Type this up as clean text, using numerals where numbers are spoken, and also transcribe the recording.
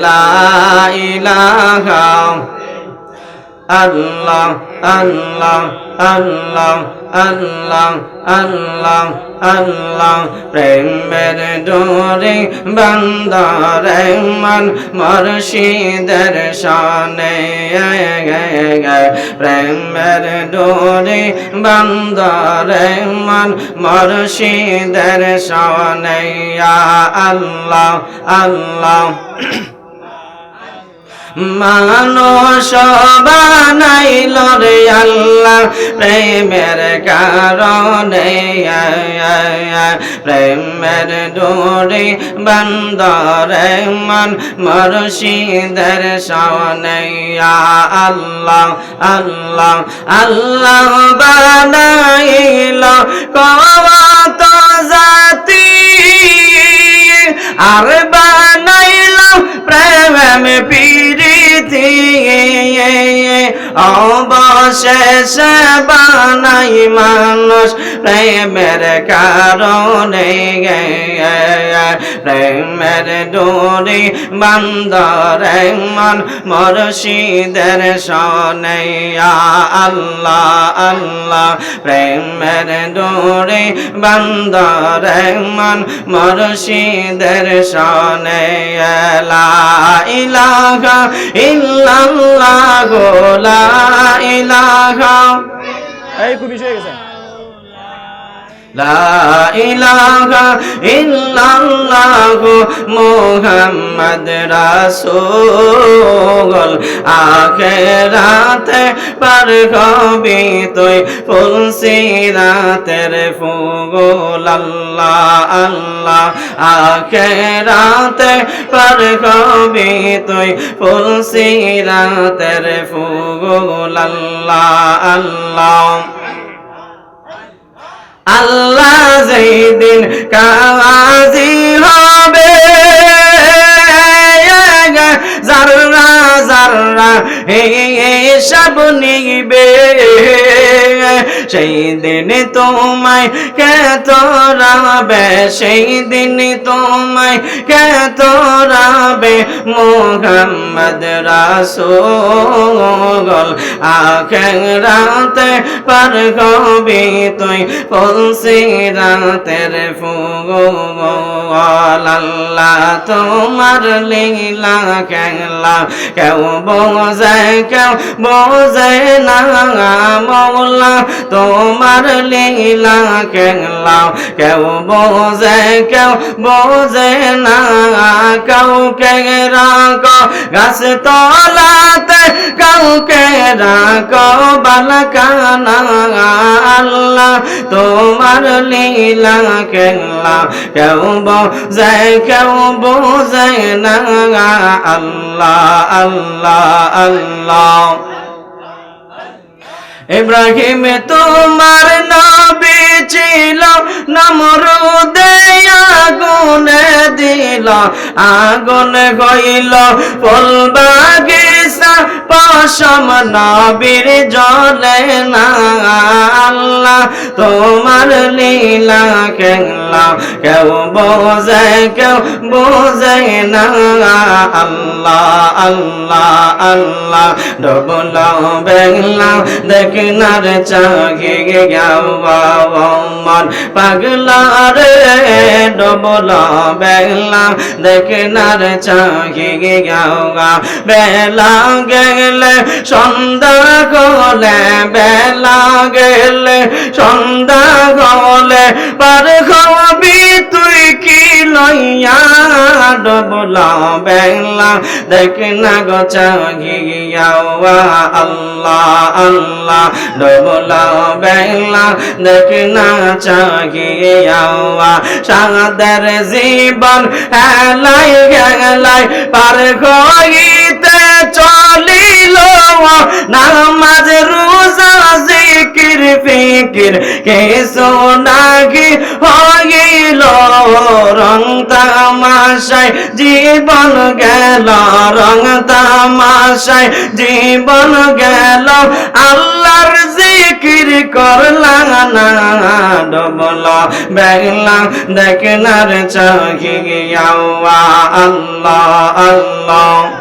লা ইলাহা আল্লাহ আল্লাহ আল্লাহ আল্লাহ আল্লাহ আল্লাহ প্রেমের ডোরে বান্দারে মন মুর্শিদের শানে প্রেমের ডোরে বান্দারে মন মুর্শিদের শানে আল্লাহ আল্লাহ মানুষ বানাইল রে আল্লাহ প্রেমের কারণে প্রেমের ডোরে বান্দারে মন মুর্শিদের শানে আল্লাহ আল্লাহ আল্লাহ বানাইল কত জাতি আর বানাইল প্রেম প্রীতি অবশেষে বানাই মানুষ প্রেমের কারণে প্রেমের ডোরে বান্দারে মন মুর্শিদের শানে আল্লাহ আল্লাহ প্রেমের ডোরে বান্দারে মন মুর্শিদের শানে লা ইলাহা ইল্লাল্লাহ লা ইলাহা এই খুব বিষয় হয়ে গেছে লা ইলাহা ইল্লাল্লাহ মুহাম্মদ রাসূল আখিরাতে পার হবি তুই ফুলসিরাতের ফুল আল্লাহ আল্লাহ আখিরাতে পার হবি তুই ফুলসিরাতের ফুল আল্লাহ আল্লাহ আল্লাহ যেদিন কাজী হবে জাররা জাররা হিসাব নিবে সেই দিন তোমায় কে তোরাবে সেই দিন তোমায় কে তোরাবে মুহাম্মদ রাসূল আখিরাতে পার হবি তুই ফুলসিরাতের ফুল আল্লাহ তোমার লীলা খেলা কেউ বোঝে না মওলা তোমার লীলা খেলা কেউ বোঝে না কাউকে রাখো গাছ তলাতে কাউকে রাখো বালকানা আল্লাহ তোমার লীলা খেলা কেউ বোঝে না আল্লাহ আল্লাহ আল্লাহ ইব্রাহিম তোমার নবী ছিল নমরুদে আগুনে দিল আগুন হইল ফুল বাগিচা পশম নবীর জ্বলে না আল্লাহ তোমার লীলা খেলা কেউ বোঝে না আল্লাহ আল্লাহ আল্লাহ ডবলা বেলা দেখনার চাগে গাওয়া মন পাগলা রে ডবলা বেলা দেখনার চাগে গাওয়া বেলা গেলে সন্ধ্যা গলে বেলা গেলে সন্ধ্যা গলে পার হবি তুই কি লইয়া ডবলা বেলা দেখনা গো চাগিয়া আল্লাহ আল্লাহ ডবলা বেলা দেখনা চাগিয়া সাদের জীবন হেলাই গেলাই পার হইতে চলিল নামাজ রোজা জিকির জিকির কিছু নাকি হইল রং তামাশায় জীবন গেল রং তামাশায় জীবন গেল আল্লাহর জিকির করলাম না ডবলা বেগলা দেখনার চাহিয়া আল্লাহ আল্লাহ